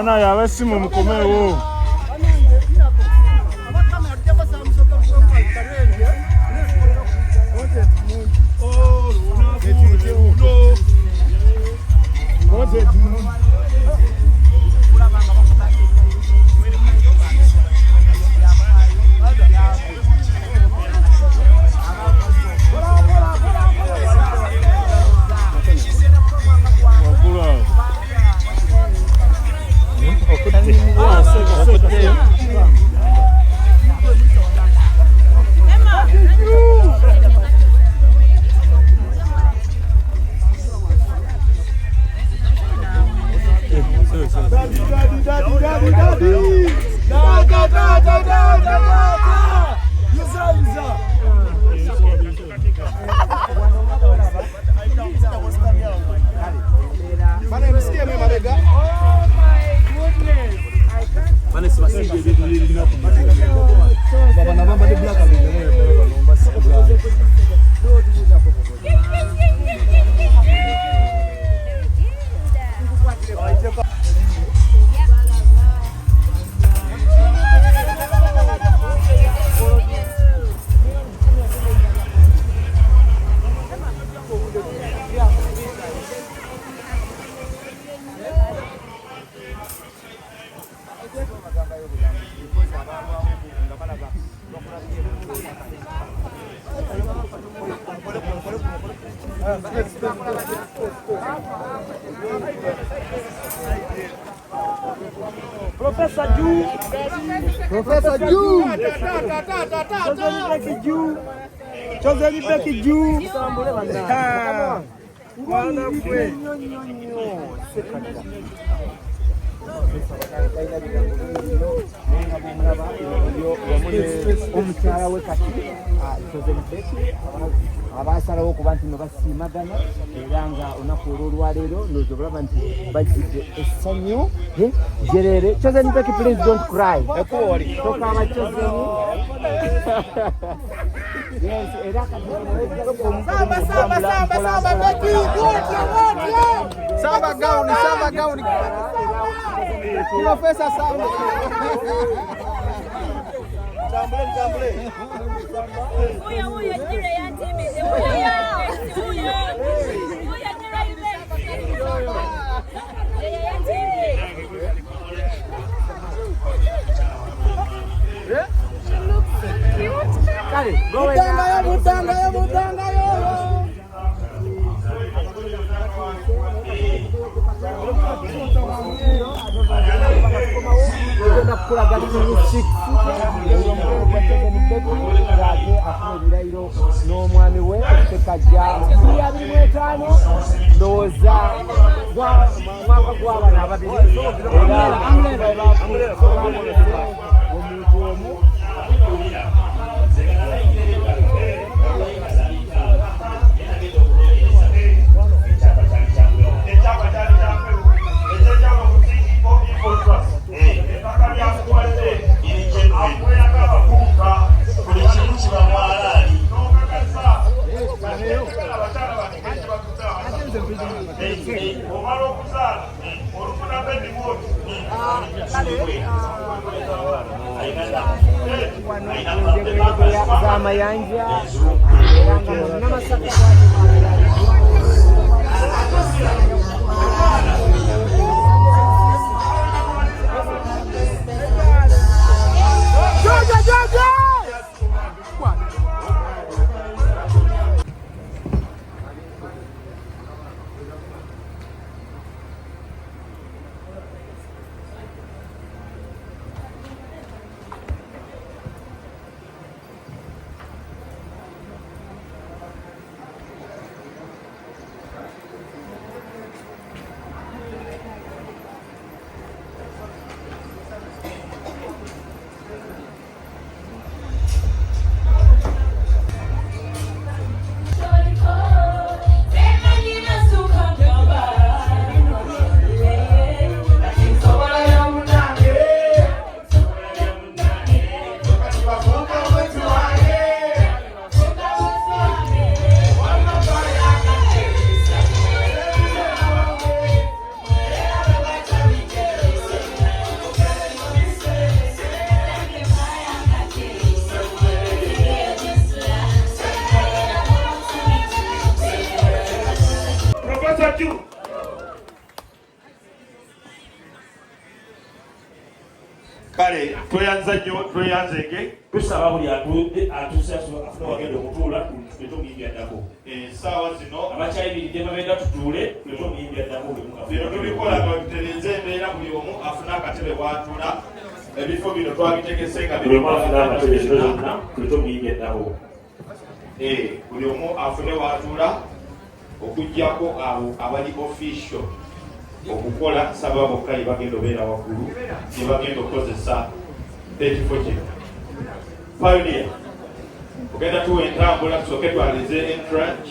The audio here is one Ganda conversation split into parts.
Bana yawe simu mkomewo. Professor Ju. Professor Ju. Chosen Becky Ju. Wana kwe. Omukyala we kati Chosen Becky abasalawo okuba nti basiimagana era nga olunaku olwaleero ndowooza bulaba nti bajjidde essanyu jerere. Chosen Becky, please don't cry. Tokaaba Chosen. Yes, era samba Becky. Samba gauni. Professor Samba. Tambule. Uya jire ya timi. Uya jira ile. Ya timi. Kali, mutanga yo. Tugenda kukolaga music n'omwami we Sekajja 25 ndowooza mwaka gw'abaana ababiri omuntu omu Zamayanja juu. Kale tweyanzenge tusaba buli atuuse afuna wagenda okutuula twetomuyimbyadako essaawa zino abakyayimiride babenda tutuule twetomuyimbyadako bino tubikola nga tutereeza embeera buli omu afuna akatebe w'atuula ebifo bino twabitegese nga twetomuyimbyadako buli omu afune w'atuula okuggyako abo abali official okukola saba bokka bagenda obeera waggulu ne bagenda okukozesa ekifo kino. Pioneer ogenda tuwa entambula tusooke twalize entrance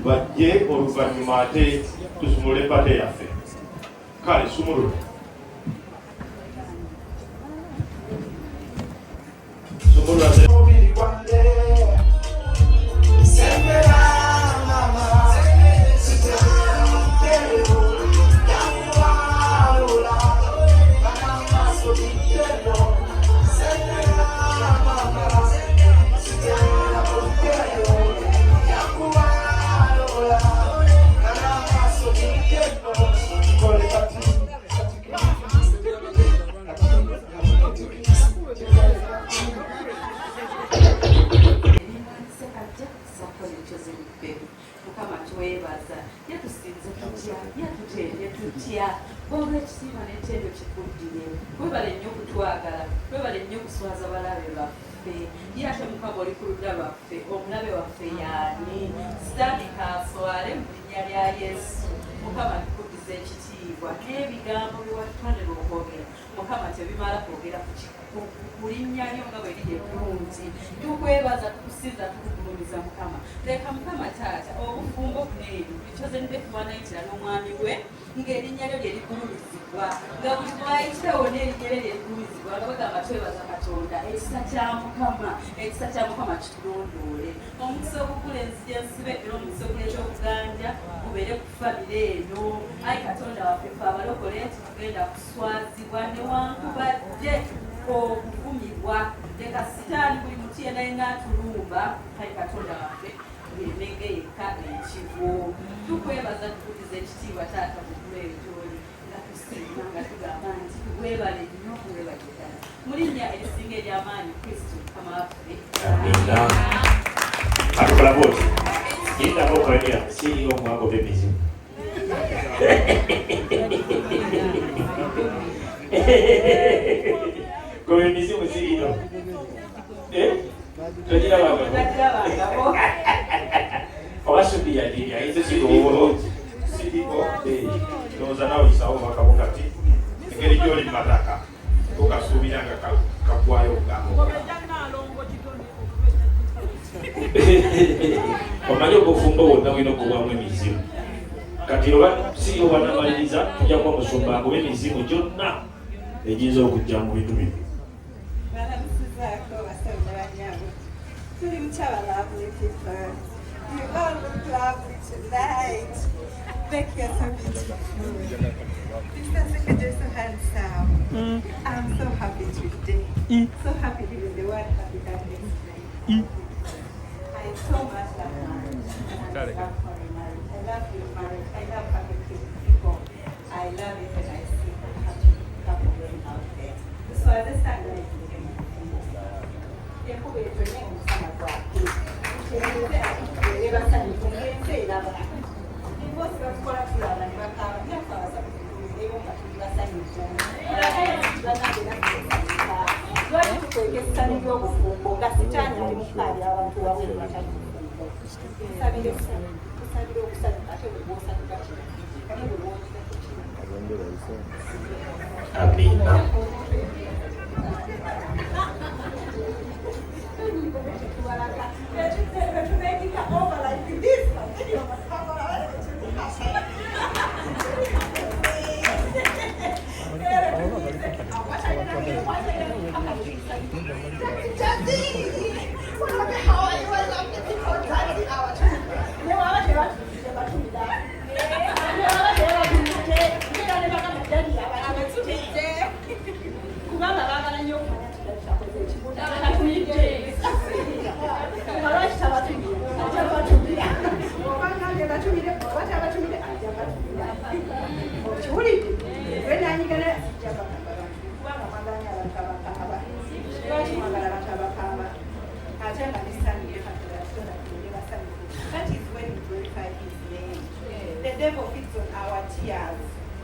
bajje oluvannyuma ate tusumule pate yaffe. Kale sumulula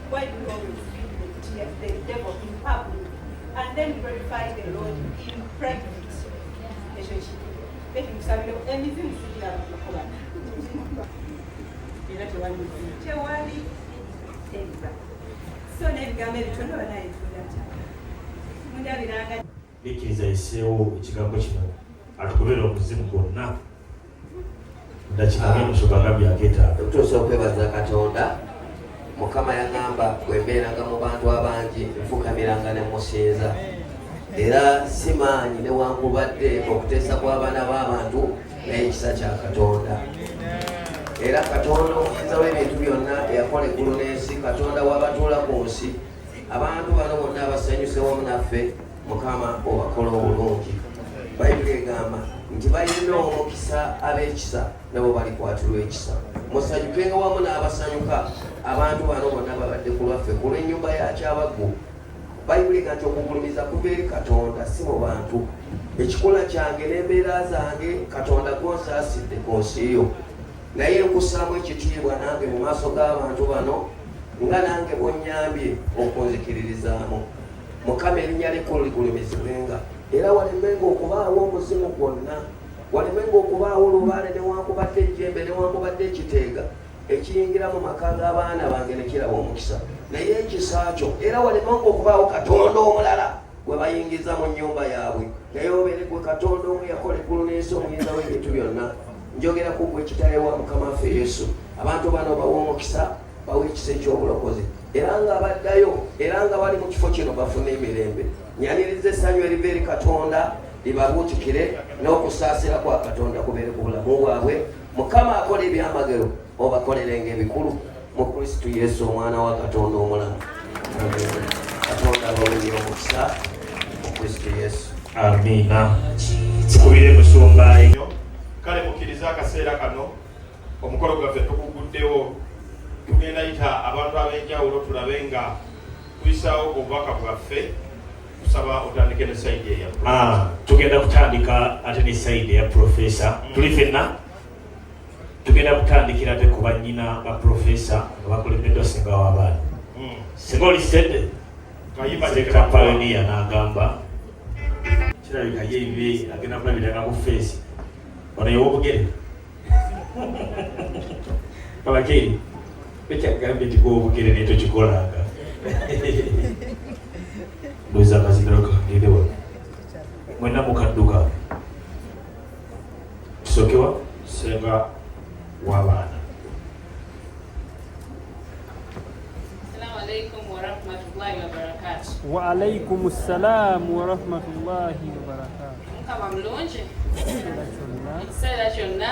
why do we always feed the devil in public and then glorify the Lord in private? Bikkiriza yiseewo ekigambo kino atugobera omuzimu gwonna ndakigambye musobaga byageetaaga tutuusa okwebaza Katonda. Mukama yagamba bwe mbeeranga mu bantu abangi nfukamiranga ne musinza, era simaanyi newankubadde okuteesa kw'abaana b'abantu naye ekisa kya Katonda. Era Katonda omuyinza w'ebintu byonna eyakola eggulu n'ensi, Katonda w'abatuula ku nsi, abantu bano bonna abasanyuse wamu naffe, Mukama obakola obulungi. Bayibuli egamba nti balina omukisa ab'ekisa nabo balikwatirwa ekisa. Musanyukenga wamu n'abasanyuka abantu bano bonna babadde ku lwaffe ku lw'ennyumba ya Kyabaggu. Bayibuli egamba nti okugulumiza kuva eri Katonda si mu bantu. Ekikola kyange n'embeera zange Katonda gw'onsaasidde ku nsi yo, naye nkussaamu ekitiibwa nange mu maaso g'abantu bano nga nange bw'onnyambye okunzikiririzaamu. Mukama erinnya lyekkulu ligulumizibwenga, era walemenga okubaawo omuzimu gwonna, walemenga okubaawo olubaale newankubadde ejjembe newankubadde ekiteega ekiyingira mu maka g'abaana bange ne kiraba omukisa, naye ekisa kyo, era walemenga okubaawo Katonda omulala gwe bayingiza mu nnyumba yaabwe, naye obeere gwe Katonda omu yakola eggulu n'ensi, omuyinza w'ebintu byonna. Njogera ku gwe kitale wa Mukama waffe Yesu. Abantu bano bawa omukisa, bawa ekisa eky'obulokozi, era nga baddayo, era nga bali mu kifo kino bafune emirembe. Nyaniriza essanyu eriva eri Katonda libabuutikire, n'okusaasira kwa Katonda kubeere ku bulamu bwabwe. Mukama akola ebyamagero, obakolerenga ebikulu mu Kristo Yesu omwana wa Katonda omulamu. Katonda abawenye omukisa mu Kristo Yesu. Amiina. Tukubire musumba ennyo. Kale mukkiriza akaseera kano omukolo gwaffe tuguguddewo, tugenda yita abantu ab'enjawulo tulabe nga tuyisaawo obubaka bwaffe. Tusaba otandike ne sayidi eya tugenda kutandika ate ne sayidi eya Profesa. Tuli ffenna tugenda kutandikira ate ku bannyina ba Profesa nga bakulembeddwa ssenga w'abaana. Singa oli sedde Sekka Pioneer n'agamba kirabika ye ebibe agenda kulabiranga ku feesi ono y'ow'obugere abakiri bekyagambye nti gw'obugere naye tokikolanga ndowooza akazigiro kagende wano mwenna mukadduka tusookewa senga w'abaana. Assalamu alaikum wa rahmatullahi wa barakatuh. Wa alaikum assalam wa rahmatullahi wa barakatuh. Mukama mulungi ekiseera kyonna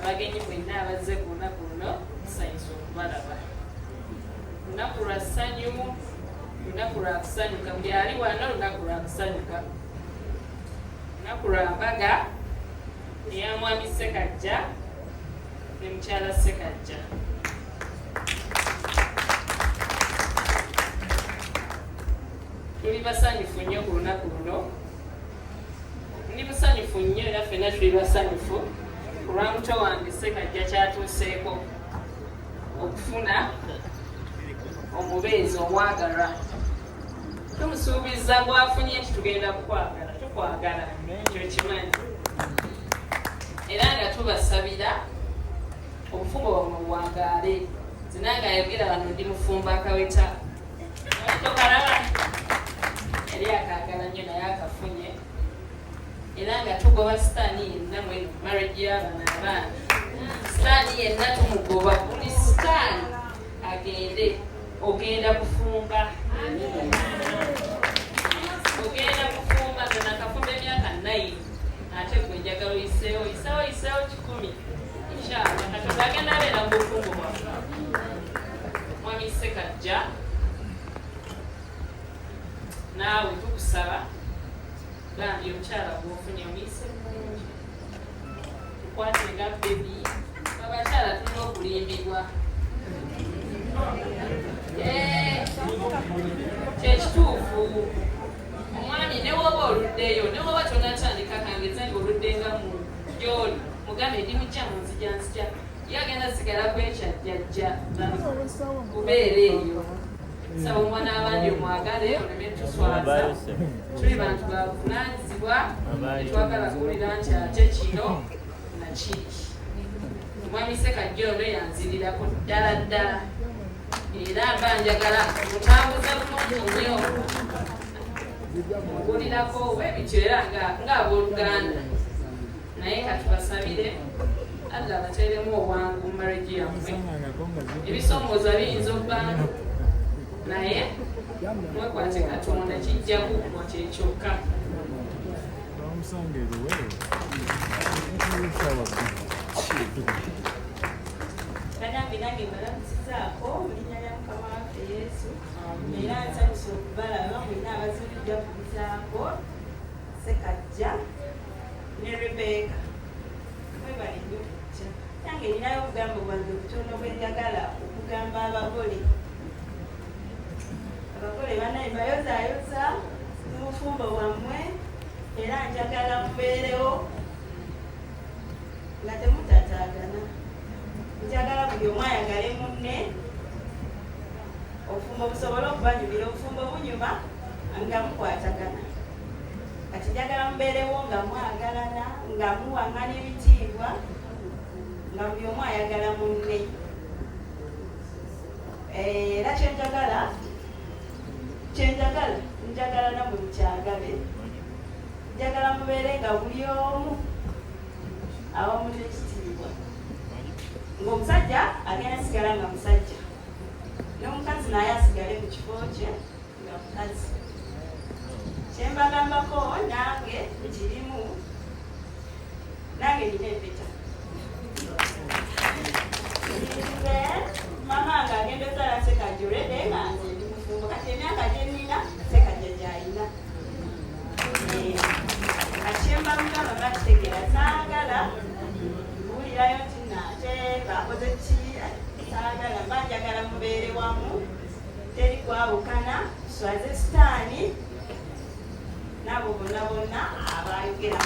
abagenyi mwenna abazze ku lunaku luno tusanyusa okubalaba. Lunaku lwa ssanyu, lunaku lwa kusanyuka, buli ali wano lunaku lwa kusanyuka, lunaku lwa mbaga eya mwami Ssekajja ne mukyala Ssekajja. Tuli basanyufu nnyo ku lunaku luno, ndi musanyufu nnyo era ffenna tuli basanyufu olwa muto wange Ssekajja kyatuuseeko okufuna omubeezi omwagalwa. Tumusuubiza bw'afunye nti tugenda kukwagala, tukwagala ekyo kimanyi, era nga tubasabira obufumbo bwammwe buwangaale. Zinanga ayogera wano ndi mufumbo akaweta tokalaba yali akaagala nnyo naye akafunye, era nga tugoba sitaani yenna mweno marriage y'abaana sitaani yenna tumugoba, buli sitaani agende, ogenda kufumba, ogenda kufumba nga nakafumba emyaka 9 ate gwe njagala oyiseewo 100 inshallah Katonda agenda abeera mu bufumbo bwaffe. Mwami Ssekajja naawe tukusaba gambye omukyala gwofunye omuyise bulungi, tukwate nga bebi, abakyala tulina okulimbibwa. Kyekituufu omwami newoba oluddeyo, newoba tonatandika kangeza nga oluddenga mu gyoli, mugambe ndi mujja mu nzija yagenda sigala kwekyajjajja kubeera eyo saba omwana abandi omwagale oleme tuswaza tuli bantu bavunanyizibwa netwagala kuwulira nti ate kino nakiri omwami Ssekajja ono yanzirirako ddala ddala era mba njagala mutambuza bulungi nnyo mugulirako webityo era ng'abooluganda naye katubasabire Allah bateeremu obwangu mu marriage yammwe ebisoomooza biyinza obbanga naye mwekwate Katonda kijja kuggwa kyekyokka Kanambi nange mbalamusizaako mu linnya lya Mukama waffe Yesu era nsanyusa okubalaba mwenna abazibulijja kubizaako Ssekajja ne Rebecca mwebale nnyo kujja nange ninayo obugambo bwange obutono bwe njagala okugamba abagole banaye bayozaayoza mu bufumbo bwammwe era njagala mubeerewo nga temutataagana njagala buli omu ayagale munne obufumbo busobole okubanyumira obufumbo bunyuma nga mukwatagana kati njagala mubeerewo nga mwagalana nga muwaŋŋana ebitiibwa nga buli omu ayagala munne era njagala namwe mukyagale njagala mubeere nga buli omu awamu n'ekitiibwa ng'omusajja agenda sigala nga musajja n'omukazi naye asigale mu kifo kye nga mukazi kyembagambako nange nkirimu nange nina empeta nze mama nga agenda ozaala Ssekajja olwedde nga nze ndi mufumbo kati emyaka gye nnina Ssekajja gy'alina kakyemba mugamba bakitegeera saagala kuwulirayo nti nate bakoze ki saagala mba njagala mubeere wamu teri kwawukana tuswaze sitaani n'abo bonna bonna abayogera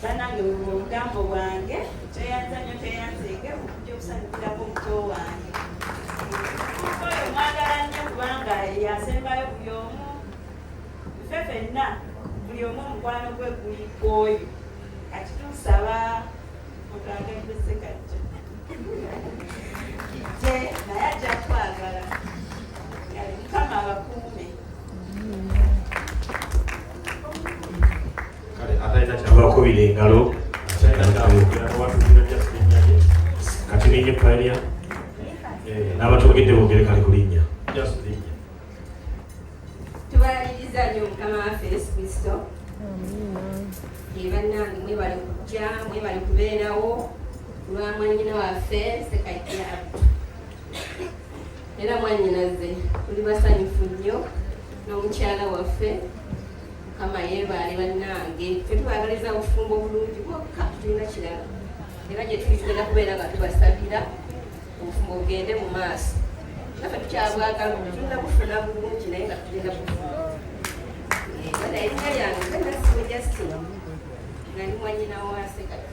banange obugambo bwange teyanza nnyo teyanzeege okujja okusanyukirako omuto wange oyo mwagala nnyo kubanga yasembayo buli omu ffe ffenna buli omu omukwano gwe guli kwoyo kati tusaba otwagalize Ssekajja je naye ajja kwagala Mukama abakuume abakubira engalo kati ninye palya n'abatogedde boogere kale ku linnya tubaliriza nnyo Mukama waffe Yesu Kristo bannange mwebale kujja mwebale kubeerawo lwa mwannyina waffe Ssekajja era mwannyinaze tuli basanyufu nnyo n'omukyala waffe Mukama yeebaale bannange ffe tubagaliza obufumbo bulungi bwokka tulina kirala era gye tugenda kubeera nga tubasabira obufumbo bugende mu maaso naffe tukyabwagala tulina bufuna bulungi naye nga tugenda bufuna bana erinnya lyange kanasimu Justin nga ndi mwannyina wa Ssekajja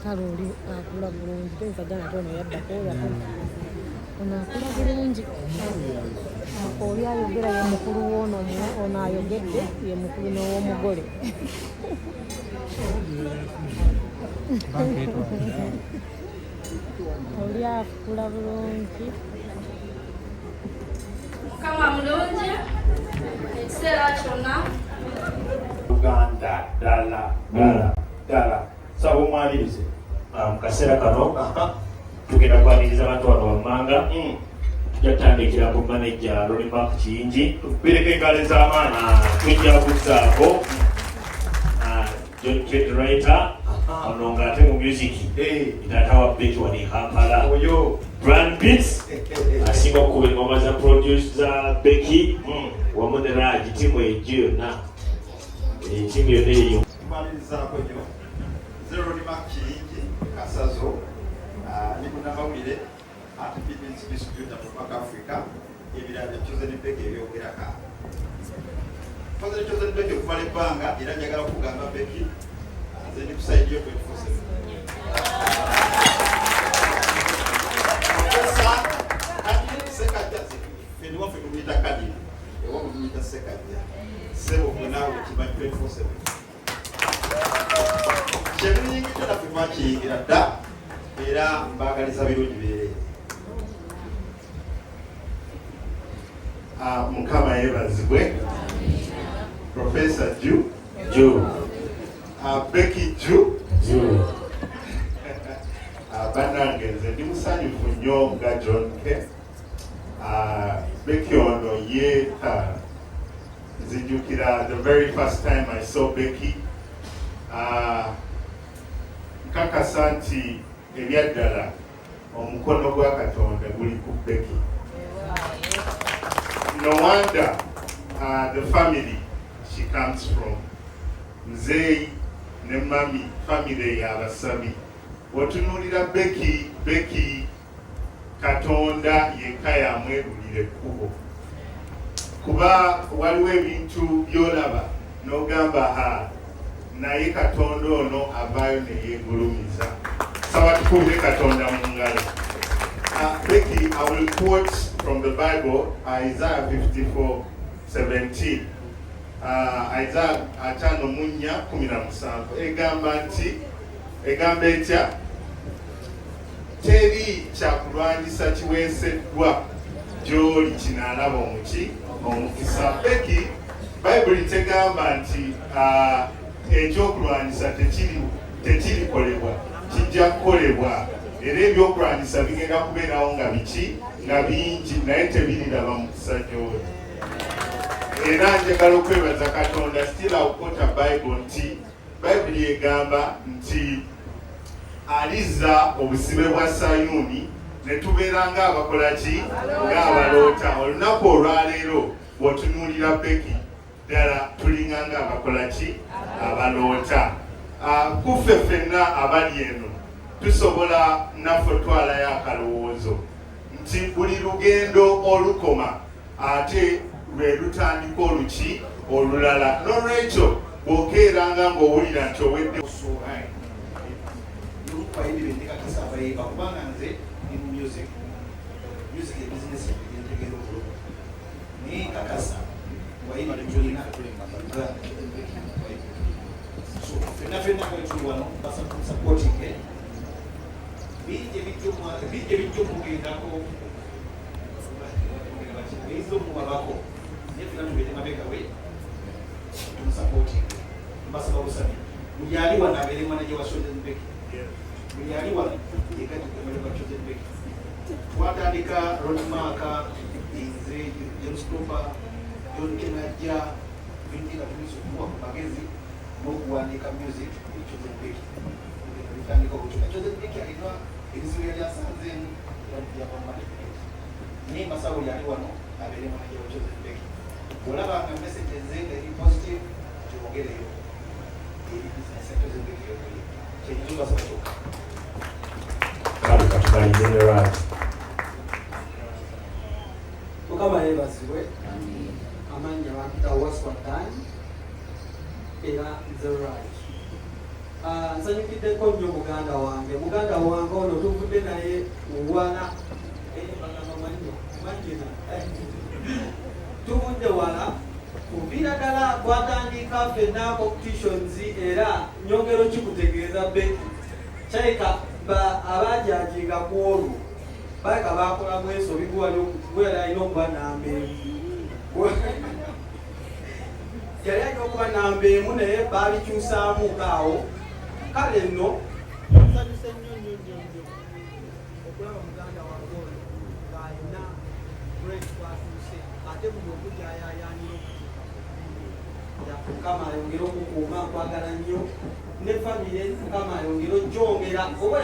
kale oli akula bulungi tensagana tono yaddako ono akula bulungi oli ayogera ye mukulu woono ono ayogedde ye mukulu n'ow'omugole oli akula bulungi Mukama mulungi ekiseera kyonna Uganda ddala saba omwanirize mu kaseera kano tugenda kwaniriza abantu wano wammanga tujja kutandikira ku manager Lolimark Kiyingi bireka engalo ez'amaanyi tujja kuzzaako John Kid Writer ono ng'ate mu music taata wa Becky wano e Kampala Brand Beats asinga okuba engoma za producer Becky wamu ne Raj timu egyo yonna timu yonna eyo kumalirizaako nyo Lolimark Kiyingi Kasazo ni munamawulire ati People's Distributor mu Bank Africa ebirala bya Chosen Becky ebyogerako Chosen Becky okumala ebbanga era njagala okugamba Becky nze ndi kusaidiyo 24/7 sekajja feni waffe tumuyita kadiri ewa tumuyita sekajja sebo gwe naawe kimanyi 24/7 kyebiyingidde naffe twakiyingira dda era mbagaliza birungi bireere Mukama yebazibwe Professor Ju Becky Ju bannange nze ndi musanyufu nnyo nga John K. Becky ono ye nzijukira the very first time I saw Becky nkakasa nti ebyaddala omukono gwa Katonda guli ku Becky. No wonder the family she comes from, Mzei ne Mami, family ya Basabi. Wotunulira Becky Katonda yekka yamwerulira ekkubo. Kuba waliwo ebintu byolaba n'ogamba naye Katonda ono avaayo ne yeegulumiza. Sawa tukubire Katonda mu ngalo. Becky, I will quote from the Bible, Isaiah 54:17. Isaiah 5:17 egamba etya teri kyakulwanyisa kiweeseddwa gy'oli kinaalaba omukisa. Becky, Bible tegamba nti ekyokulwanyisa tekirikolebwa kijja kukolebwa era ebyokulwanyisa bigenda kubeerawo nga bingi naye tebiriraba mukisa gy'oli. Era njagala okwebaza Katonda still awukota Bible nti Bible egamba nti alizza obusibe bwa Sayuni ne tubeera ng'abakola ki ng'abaloota. Olunaku olwaleero bw'otunuulira Becky ddala tulinga ng'abakola ki abaloota. Kuffe ffenna abali eno tusobola naffe twalayo akalowoozo nti buli lugendo olukoma ate lwe lutandika oluki olulala. N'olwekyo bw'okeeranga ng'owulira nti owedde kubanga nze ni mu music ebizinesi entegeera obulungi naye kakasa wayima tetulina fenna kwetuli wano basupporting bijje bijjo mugendako eyiza omuwabako naye fena tubeere mabega we tumusupporting mbasaba busabi buli ali wano abeere manager wa Chosen Becky buli ali wano yekatukemererwa Chosen Becky twatandika Lolimark nze James Cooper John Kenajja bintu tulizo okuwa ku magezi n'okuwandiika music Chosen Becky bitandika okutuka Chosen Becky alina ebizibu ebyasanzeemu yapamanifiketi naye mbasaba buli ali wano abeere manager wa Chosen Becky olabanga message ze eri positive twogereyo eri business ya Chosen Becky yokoye kyenyinza mbasaba kyokka kale katubalize ne Raj Mukama yeebazibwe amannya bampita Waswatani era nze Raj. Nsanyukiddeko nnyo muganda wange ono tuvudde naye wala tuvudde wala kuviira ddala twatandika ffenna competitions era nyongero kikutegeeza Becky kyayika abajajinga ku olwo bayika bakola mweso biguwali okuwera alina okuba namba emu yali alina okuba namba emu naye babikyusaamu kaawo kale nno nsanyuse nnyo okulaba muganda wange oyo ng'alina great twatuuse ate buli okujayaayanira Mukama ayongere okukuuma nkwagala nnyo ne famire Mukama ayongere ojjongera oba